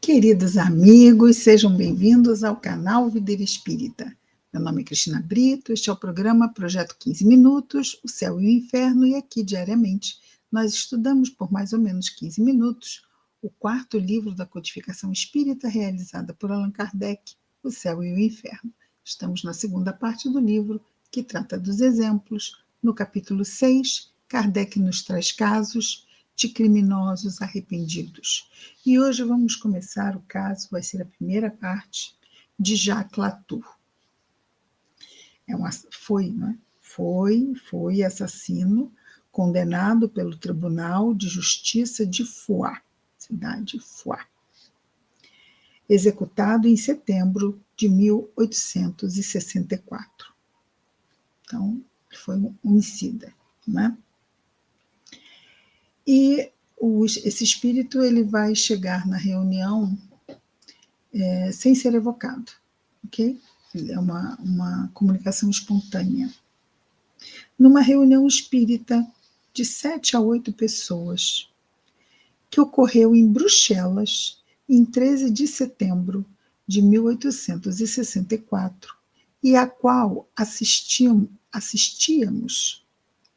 Queridos amigos, sejam bem-vindos ao canal Videira Espírita. Meu nome é Cristina Brito, este é o programa Projeto 15 Minutos, o Céu e o Inferno, e aqui diariamente nós estudamos por mais ou menos 15 minutos o quarto livro da codificação espírita realizada por Allan Kardec, O Céu e o Inferno. Estamos na segunda parte do livro, que trata dos exemplos. No capítulo 6, Kardec nos traz casos de criminosos arrependidos. E hoje vamos começar o caso, vai ser a primeira parte, de Jacques Latour. Foi assassino condenado pelo Tribunal de Justiça de Foix, cidade de Foix, executado em setembro de 1864. Então, foi um homicida, né? E esse espírito ele vai chegar na reunião sem ser evocado, ok? É uma comunicação espontânea. Numa reunião espírita de 7 a 8 pessoas, que ocorreu em Bruxelas, em 13 de setembro de 1864, e a qual assistíamos,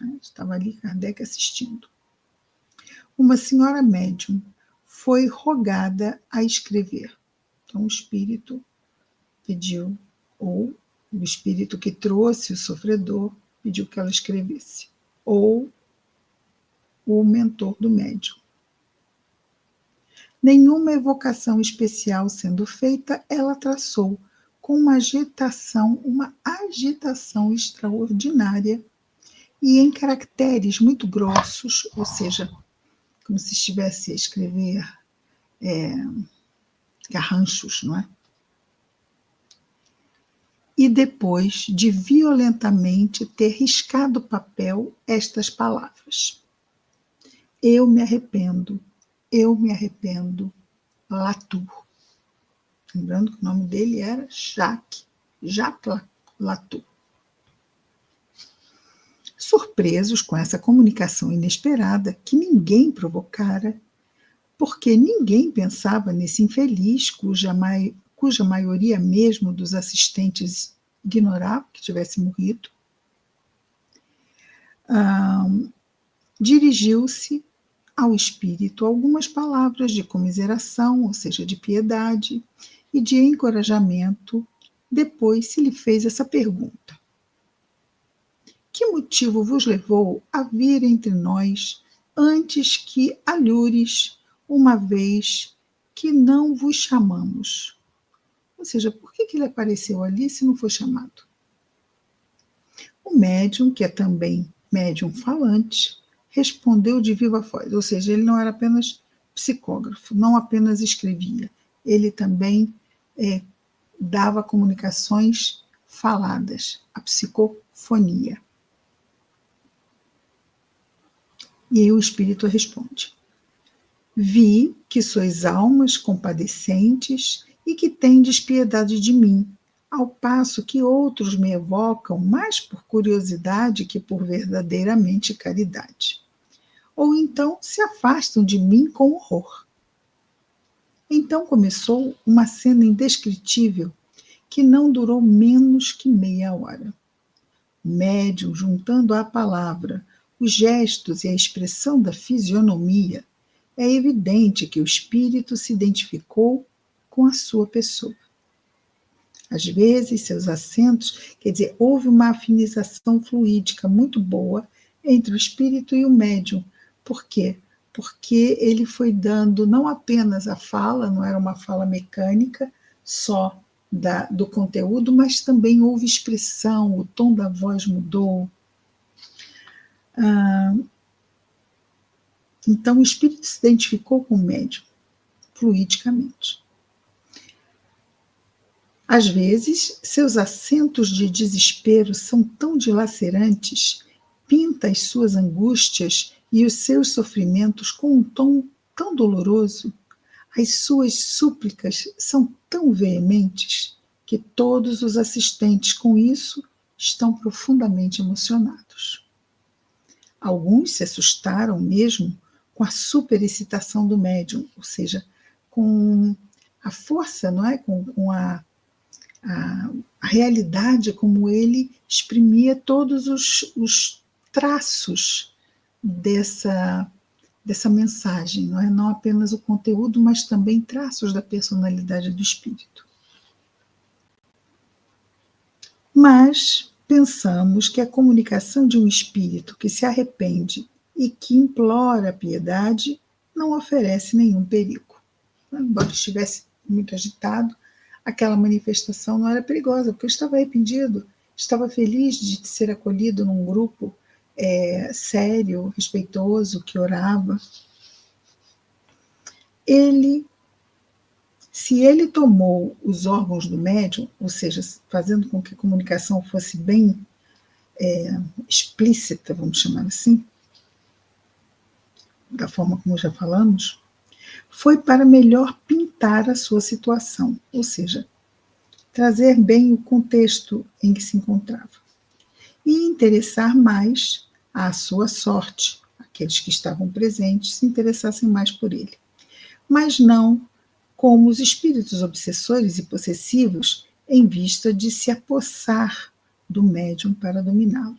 né? Estava ali Kardec assistindo. Uma senhora médium foi rogada a escrever. Então, o espírito pediu, ou o espírito que trouxe o sofredor pediu que ela escrevesse, ou o mentor do médium. Nenhuma evocação especial sendo feita, ela traçou com uma agitação extraordinária e em caracteres muito grossos, ou seja, como se estivesse a escrever garranchos, não é? E depois de violentamente ter riscado o papel estas palavras: eu me arrependo, Latour. Lembrando que o nome dele era Jacques Latour. Surpresos com essa comunicação inesperada que ninguém provocara, porque ninguém pensava nesse infeliz cuja maioria mesmo dos assistentes ignorava que tivesse morrido, dirigiu-se ao espírito algumas palavras de comiseração, ou seja, de piedade e de encorajamento. Depois se lhe fez essa pergunta: que motivo vos levou a vir entre nós antes que alhures, uma vez que não vos chamamos? Ou seja, por que ele apareceu ali se não foi chamado? O médium, que é também médium falante, respondeu de viva voz, ou seja, ele não era apenas psicógrafo, não apenas escrevia, ele também dava comunicações faladas, a psicofonia. E aí o espírito responde: vi que sois almas compadecentes e que tendes piedade de mim, ao passo que outros me evocam mais por curiosidade que por verdadeiramente caridade. Ou então se afastam de mim com horror. Então começou uma cena indescritível que não durou menos que meia hora. O médium, juntando à palavra os gestos e a expressão da fisionomia, é evidente que o espírito se identificou com a sua pessoa. Às vezes, seus acentos, quer dizer, houve uma afinização fluídica muito boa entre o espírito e o médium. Por quê? Porque ele foi dando não apenas a fala, não era uma fala mecânica só do conteúdo, mas também houve expressão, o tom da voz mudou. Então, o espírito se identificou com o médium, fluidicamente. Às vezes, seus acentos de desespero são tão dilacerantes, pinta as suas angústias e os seus sofrimentos com um tom tão doloroso, as suas súplicas são tão veementes, que todos os assistentes com isso estão profundamente emocionados. Alguns se assustaram mesmo com a superexcitação do médium, ou seja, com a força, não é? Com a realidade, como ele exprimia todos os traços dessa mensagem, não é? Não apenas o conteúdo, mas também traços da personalidade do espírito. Mas pensamos que a comunicação de um espírito que se arrepende e que implora a piedade não oferece nenhum perigo. Embora estivesse muito agitado, aquela manifestação não era perigosa, porque eu estava arrependido, estava feliz de ser acolhido num grupo sério, respeitoso, que orava. Se ele tomou os órgãos do médium, ou seja, fazendo com que a comunicação fosse bem explícita, vamos chamar assim, da forma como já falamos, foi para melhor pintar a sua situação, ou seja, trazer bem o contexto em que se encontrava e interessar mais à sua sorte, aqueles que estavam presentes se interessassem mais por ele, mas não como os espíritos obsessores e possessivos em vista de se apossar do médium para dominá-lo.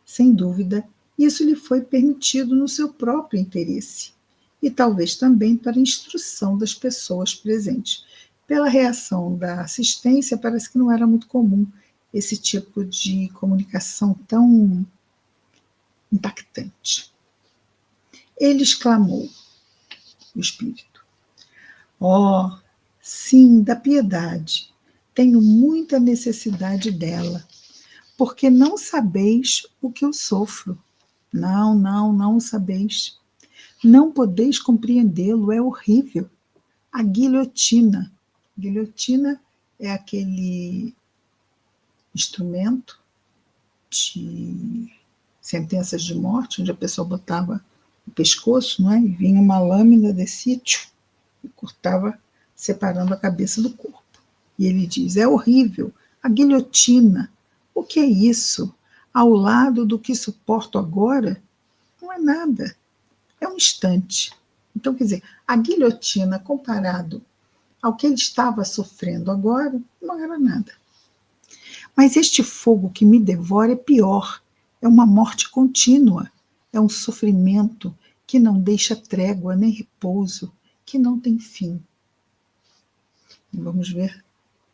Sem dúvida, isso lhe foi permitido no seu próprio interesse e talvez também para instrução das pessoas presentes. Pela reação da assistência, parece que não era muito comum esse tipo de comunicação tão impactante. Ele exclamou, o espírito: "Oh, sim, da piedade. Tenho muita necessidade dela, porque não sabeis o que eu sofro. Não o sabeis. Não podeis compreendê-lo, é horrível. A guilhotina. Guilhotina é aquele instrumento de sentenças de morte, onde a pessoa botava o pescoço, não é? E vinha uma lâmina desse sítio e cortava, separando a cabeça do corpo. E ele diz: é horrível, a guilhotina. O que é isso? Ao lado do que suporto agora, não é nada. É um instante. Então, quer dizer, a guilhotina, comparado ao que ele estava sofrendo agora, não era nada. Mas este fogo que me devora é pior. É uma morte contínua. É um sofrimento que não deixa trégua nem repouso, que não tem fim. E vamos ver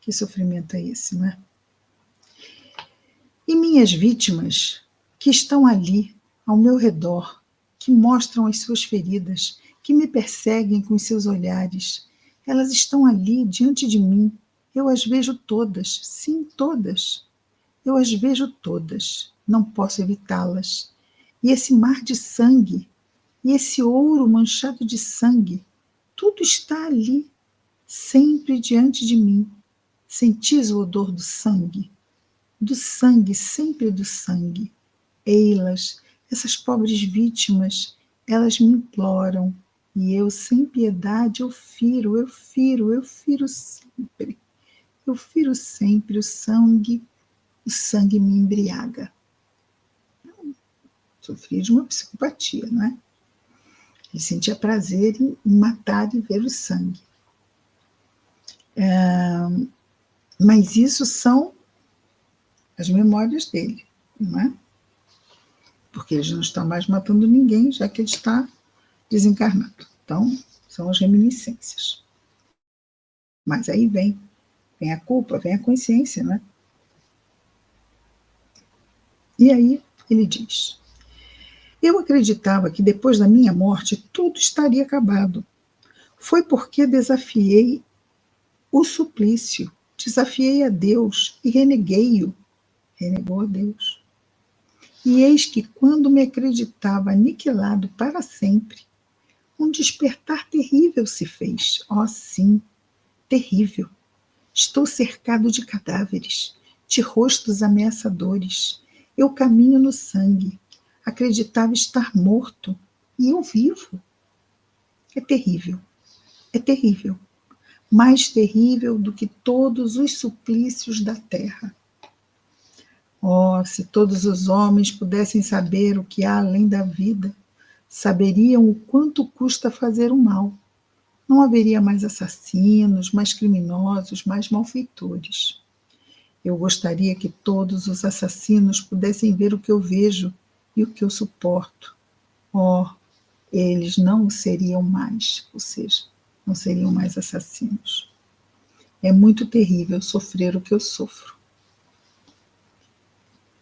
que sofrimento é esse, não é? E minhas vítimas, que estão ali, ao meu redor, que mostram as suas feridas, que me perseguem com seus olhares, elas estão ali diante de mim. Eu as vejo todas, sim, todas. Eu as vejo todas, não posso evitá-las. E esse mar de sangue, e esse ouro manchado de sangue, tudo está ali, sempre diante de mim. Sentis o odor do sangue? Do sangue, sempre do sangue. Ei-las, essas pobres vítimas, elas me imploram, e eu, sem piedade, eu firo sempre. Eu firo sempre o sangue me embriaga. Sofria de uma psicopatia, não é? Ele sentia prazer em matar e ver o sangue. Mas isso são as memórias dele, não é? Porque ele não está mais matando ninguém, já que ele está desencarnado. Então, são as reminiscências. Mas aí vem a culpa, vem a consciência, né? E aí ele diz: eu acreditava que depois da minha morte tudo estaria acabado. Foi porque desafiei o suplício, desafiei a Deus e reneguei-o. Renegou a Deus. E eis que, quando me acreditava aniquilado para sempre, um despertar terrível se fez. Oh, sim, terrível. Estou cercado de cadáveres, de rostos ameaçadores. Eu caminho no sangue. Acreditava estar morto e eu vivo. É terrível. É terrível. Mais terrível do que todos os suplícios da terra. Oh, se todos os homens pudessem saber o que há além da vida, saberiam o quanto custa fazer o mal. não haveria mais assassinos, mais criminosos, mais malfeitores. Eu gostaria que todos os assassinos pudessem ver o que eu vejo e o que eu suporto. Oh, eles não seriam mais, ou seja, não seriam mais assassinos. É muito terrível sofrer o que eu sofro.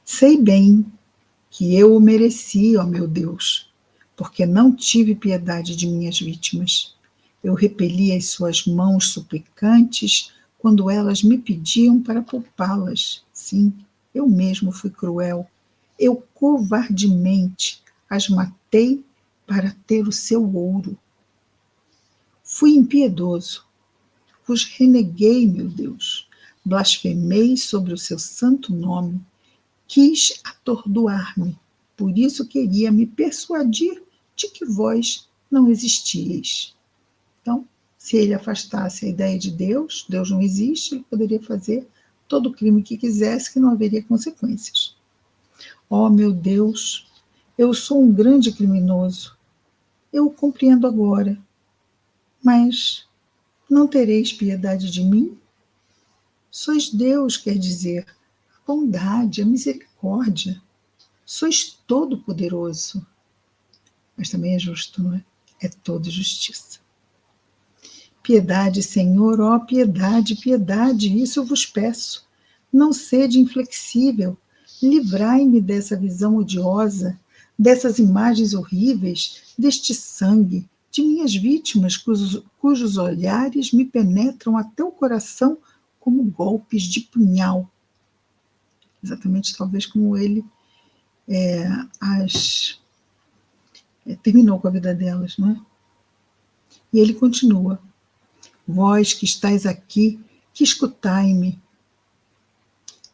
Sei bem que eu o mereci, ó meu Deus, porque não tive piedade de minhas vítimas. Eu repeli as suas mãos suplicantes quando elas me pediam para poupá-las. Sim, eu mesmo fui cruel. Eu covardemente as matei para ter o seu ouro. Fui impiedoso. Vos reneguei, meu Deus. Blasfemei sobre o seu santo nome. Quis atordoar-me. Por isso queria me persuadir de que vós não existíeis. Então, se ele afastasse a ideia de Deus, Deus não existe, ele poderia fazer todo o crime que quisesse, que não haveria consequências. Oh, meu Deus, eu sou um grande criminoso. Eu o compreendo agora, mas não tereis piedade de mim? Sois Deus, quer dizer, a bondade, a misericórdia. Sois todo-poderoso. Mas também é justo, não é? É toda justiça. Piedade, Senhor, ó piedade, piedade, isso eu vos peço. Não sede inflexível, livrai-me dessa visão odiosa, dessas imagens horríveis, deste sangue, de minhas vítimas, cujos olhares me penetram até o coração como golpes de punhal. Exatamente, talvez como ele terminou com a vida delas, não é? E ele continua: vós que estáis aqui, que escutai-me.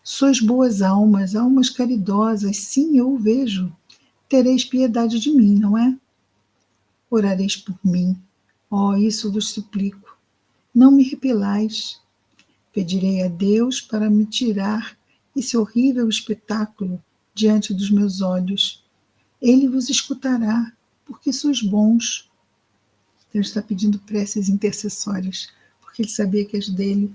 Sois boas almas, almas caridosas, sim, eu o vejo. Tereis piedade de mim, não é? Orareis por mim. Oh, isso vos suplico. Não me repelais. Pedirei a Deus para me tirar esse horrível espetáculo diante dos meus olhos. Ele vos escutará, porque sois bons. Deus está pedindo preces intercessórias, porque ele sabia que as dele,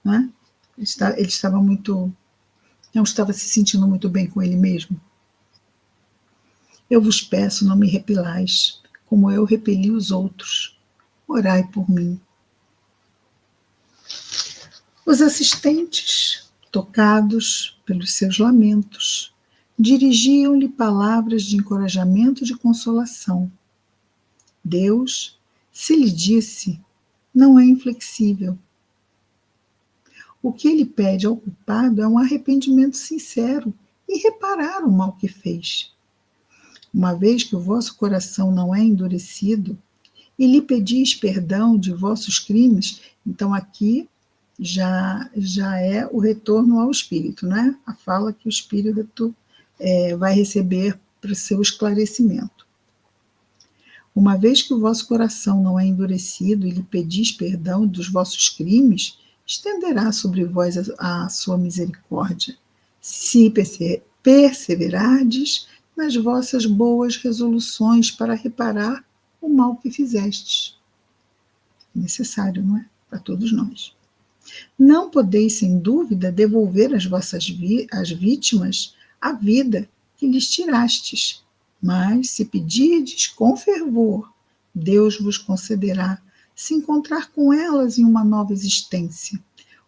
não é? Ele estava não estava se sentindo muito bem com ele mesmo. Eu vos peço, não me repelais, como eu repeli os outros. Orai por mim. Os assistentes, tocados pelos seus lamentos, dirigiam-lhe palavras de encorajamento e de consolação. Deus, se lhe disse, não é inflexível. O que ele pede ao culpado é um arrependimento sincero e reparar o mal que fez. Uma vez que o vosso coração não é endurecido, e lhe pedis perdão de vossos crimes, então aqui já é o retorno ao Espírito, né? A fala que o Espírito vai receber para o seu esclarecimento. Uma vez que o vosso coração não é endurecido e lhe pedis perdão dos vossos crimes, estenderá sobre vós a sua misericórdia, se perseverardes nas vossas boas resoluções para reparar o mal que fizestes. Necessário, não é? Para todos nós. Não podeis, sem dúvida, devolver às vossas às vítimas a vida que lhes tirastes, mas se pedirdes com fervor, Deus vos concederá se encontrar com elas em uma nova existência,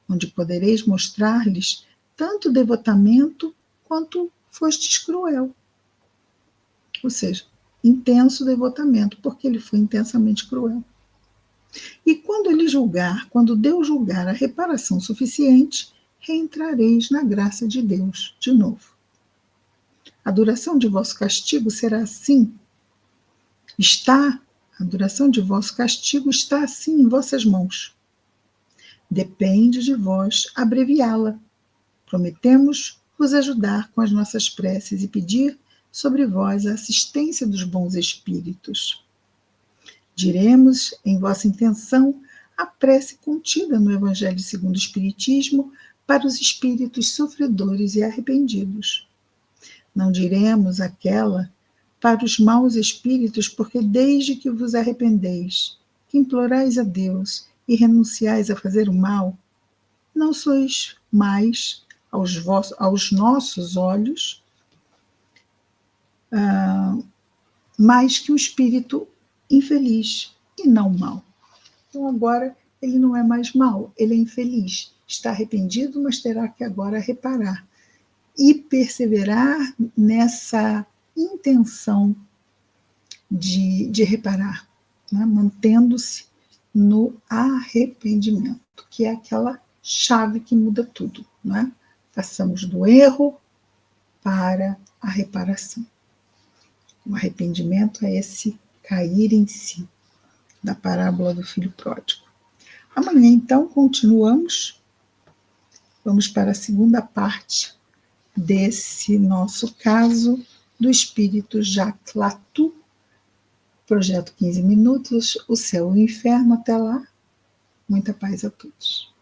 onde podereis mostrar-lhes tanto devotamento quanto fostes cruel. Ou seja, intenso devotamento, porque ele foi intensamente cruel. E quando Deus julgar a reparação suficiente, reentrareis na graça de Deus de novo. A duração de vosso castigo será assim. A duração de vosso castigo está assim em vossas mãos. Depende de vós abreviá-la. Prometemos vos ajudar com as nossas preces e pedir sobre vós a assistência dos bons espíritos. Diremos, em vossa intenção, a prece contida no Evangelho segundo o Espiritismo para os espíritos sofredores e arrependidos. Não diremos aquela para os maus espíritos, porque desde que vos arrependeis, que implorais a Deus e renunciais a fazer o mal, não sois mais, aos nossos olhos, mais que um espírito infeliz e não mau. Então agora ele não é mais mau, ele é infeliz. Está arrependido, mas terá que agora reparar. E perseverar nessa intenção de reparar, né? Mantendo-se no arrependimento, que é aquela chave que muda tudo. Né? Passamos do erro para a reparação. O arrependimento é esse cair em si, da parábola do filho pródigo. Amanhã, então, continuamos. Vamos para a segunda parte desse nosso caso do espírito Jacques Latou, projeto 15 minutos, o céu e o inferno. Até lá, muita paz a todos.